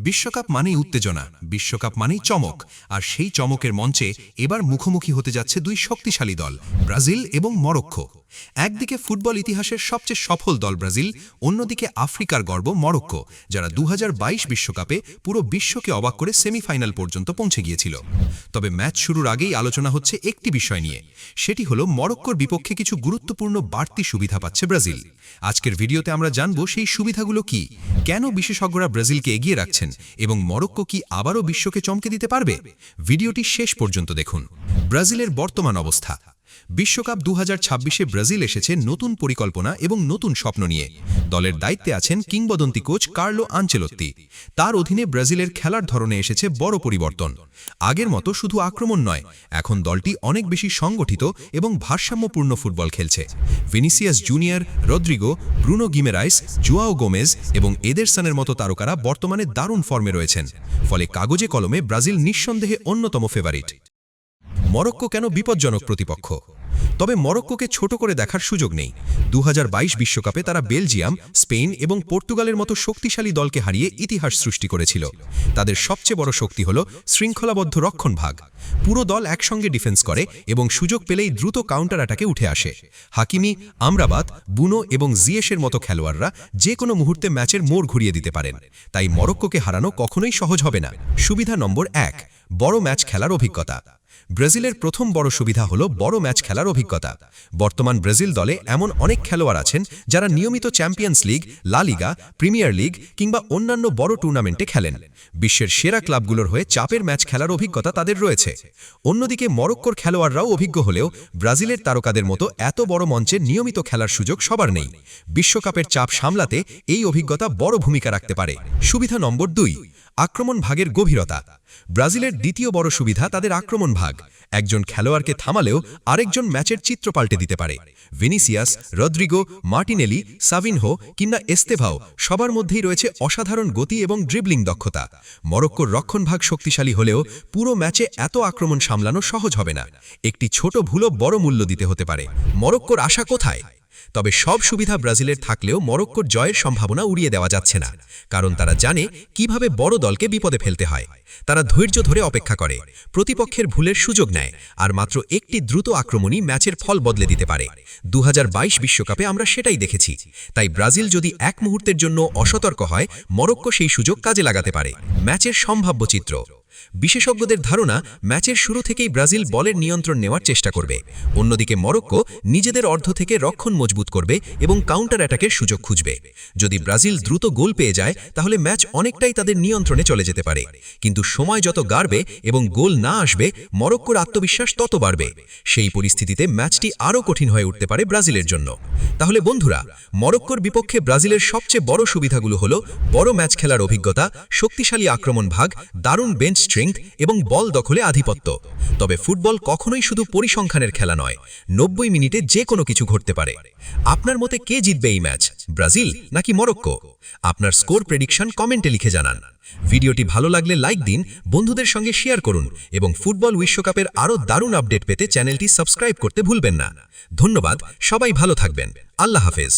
বিশ্বকাপ মানেই উত্তেজনা, বিশ্বকাপ মানেই চমক, আর সেই চমকের মঞ্চে এবার মুখোমুখি হতে যাচ্ছে দুই শক্তিশালী দল, ব্রাজিল এবং মরক্কো। একদিকে ফুটবল ইতিহাসের সবচেয়ে সফল দল ব্রাজিল, অন্যদিকে আফ্রিকার গর্ব মরক্কো, যারা 2022 বিশ্বকাপে পুরো বিশ্বকে অবাক করে সেমিফাইনাল পর্যন্ত পৌঁছে গিয়েছিল। তবে ম্যাচ শুরুর আগেই আলোচনা হচ্ছে একটি বিষয় নিয়ে, সেটি হলো মরক্কোর বিপক্ষে কিছু গুরুত্বপূর্ণ বাড়তি সুবিধা পাচ্ছে ব্রাজিল। আজকের ভিডিওতে আমরা জানব সেই সুবিধাগুলো কি, কেন বিশেষজ্ঞরা ব্রাজিলকে এগিয়ে রাখছেন এবং মরক্কো কি আবারও বিশ্বকে চমকে দিতে পারবে। ভিডিওটি শেষ পর্যন্ত দেখুন। ব্রাজিলের বর্তমান অবস্থা। বিশ্বকাপ 2026-এ ব্রাজিল এসেছে নতুন পরিকল্পনা এবং নতুন স্বপ্ন নিয়ে। দলের দায়িত্বে আছেন কিংবদন্তি কোচ কার্লো আনচেলোত্তি। তার অধীনে ব্রাজিলের খেলার ধরনে এসেছে বড় পরিবর্তন। আগের মতো শুধু আক্রমণ নয়, এখন দলটি অনেক বেশি সংগঠিত এবং ভারসাম্যপূর্ণ ফুটবল খেলছে। Vinicius Junior, Rodrygo, Bruno Guimaraes, Joao Gomes এবং এদেরসনের মতো তারকারা বর্তমানে দারুণ ফর্মে রয়েছেন। ফলে কাগজে কলমে ব্রাজিল নিঃসন্দেহে অন্যতম ফেভারিট। মরক্কো কেন বিপজ্জনক প্রতিপক্ষ? তবে মরক্কোকে ছোট করে দেখার সুযোগ নেই। 2022 বিশ্বকাপে তারা বেলজিয়াম, স্পেন এবং পর্তুগালের মতো শক্তিশালী দলকে হারিয়ে ইতিহাস সৃষ্টি করেছিল। তাদের সবচেয়ে বড় শক্তি হল শৃঙ্খলাবদ্ধ রক্ষণভাগ। পুরো দল একসঙ্গে ডিফেন্স করে এবং সুযোগ পেলেই দ্রুত কাউন্টার অ্যাটাকে উঠে আসে। হাকিমি, আমরাবাত, বুনো এবং জিয়েশের মতো খেলোয়াড়রা যে কোনো মুহূর্তে ম্যাচের মোড় ঘুরিয়ে দিতে পারেন। তাই মরক্কোকে হারানো কখনোই সহজ হবে না। সুবিধা নম্বর 1, বড় ম্যাচ খেলার অভিজ্ঞতা। ব্রাজিলের প্রথম বড় সুবিধা হল বড় ম্যাচ খেলার অভিজ্ঞতা। বর্তমান ব্রাজিল দলে এমন অনেক খেলোয়াড় আছেন যারা নিয়মিত চ্যাম্পিয়ন্স লিগ, লা লিগা, প্রিমিয়ার লিগ কিংবা অন্যান্য বড় টুর্নামেন্টে খেলেন। বিশ্বের সেরা ক্লাবগুলোর হয়ে চাপের ম্যাচ খেলার অভিজ্ঞতা তাদের রয়েছে। অন্যদিকে মরক্কোর খেলোয়াড়রাও অভিজ্ঞ হলেও ব্রাজিলের তারকাদের মতো এত বড় মঞ্চে নিয়মিত খেলার সুযোগ সবার নেই। বিশ্বকাপের চাপ সামলাতে এই অভিজ্ঞতা বড় ভূমিকা রাখতে পারে। সুবিধা নম্বর 2, আক্রমণ ভাগের গভীরতা। ব্রাজিলের দ্বিতীয় বড় সুবিধা তাদের আক্রমণ ভাগ। একজন খেলোয়াড়কে থামালেও আরেকজন ম্যাচের চিত্র পাল্টে দিতে পারে। ভিনিসিয়াস, রদ্রিগো, মার্টিনেলি, সাভিনহো কিংবা এস্তেভাও সবার মধ্যেই রয়েছে অসাধারণ গতি এবং ড্রিবলিং দক্ষতা। মরক্কোর রক্ষণভাগ শক্তিশালী হলেও পুরো ম্যাচে এত আক্রমণ সামলানো সহজ হবে না। একটি ছোট ভুলও বড় মূল্য দিতে হতে পারে। মরক্কোর আশা কোথায়? তবে সব সুবিধা ব্রাজিলের থাকলেও মরক্কোর জয়ের সম্ভাবনা উড়িয়ে দেওয়া যাচ্ছে না, কারণ তারা জানে কিভাবে বড় দলকে বিপদে ফেলতে হয়। তারা ধৈর্য ধরে অপেক্ষা করে, প্রতিপক্ষের ভুলের সুযোগ নেয়, আর মাত্র একটি দ্রুত আক্রমণই ম্যাচের ফল বদলে দিতে পারে। 2022 বিশ্বকাপে আমরা সেটাই দেখেছি। তাই ব্রাজিল যদি এক মুহূর্তের জন্য অসতর্ক হয়, মরক্কো সেই সুযোগ কাজে লাগাতে পারে। ম্যাচের সম্ভাব্য চিত্র। বিশেষজ্ঞদের ধারণা, ম্যাচের শুরু থেকেই ব্রাজিল বলের নিয়ন্ত্রণ নেওয়ার চেষ্টা করবে। অন্যদিকে মরক্কো নিজেদের অর্ধ থেকে রক্ষণ মজবুত করবে এবং কাউন্টার অ্যাটাকের সুযোগ খুঁজবে। যদি ব্রাজিল দ্রুত গোল পেয়ে যায়, তাহলে ম্যাচ অনেকটাই তাদের নিয়ন্ত্রণে চলে যেতে পারে। কিন্তু সময় যত গাড়বে এবং গোল না আসবে, মরক্কোর আত্মবিশ্বাস তত বাড়বে। সেই পরিস্থিতিতে ম্যাচটি আরও কঠিন হয়ে উঠতে পারে ব্রাজিলের জন্য। তাহলে বন্ধুরা, মরক্কোর বিপক্ষে ব্রাজিলের সবচেয়ে বড় সুবিধাগুলো হলো বড় ম্যাচ খেলার অভিজ্ঞতা, শক্তিশালী আক্রমণ ভাগ, দারুণ বেঞ্চ স্ট্রেংথ এবং বল দখলে আধিপত্য। তবে ফুটবল কখনোই শুধু পরিসংখ্যানের খেলা নয়। 90 মিনিটে যে কোনো কিছু ঘটতে পারে। আপনার মতে কে জিতবে এই ম্যাচ, ব্রাজিল নাকি মরক্কো? আপনার স্কোর প্রেডিকশন কমেন্টে লিখে জানান। ভিডিওটি ভালো লাগলে লাইক দিন, বন্ধুদের সঙ্গে শেয়ার করুন এবং ফুটবল বিশ্বকাপের আরও দারুণ আপডেট পেতে চ্যানেলটি সাবস্ক্রাইব করতে ভুলবেন না। ধন্যবাদ, সবাই ভালো থাকবেন। আল্লাহ হাফেজ।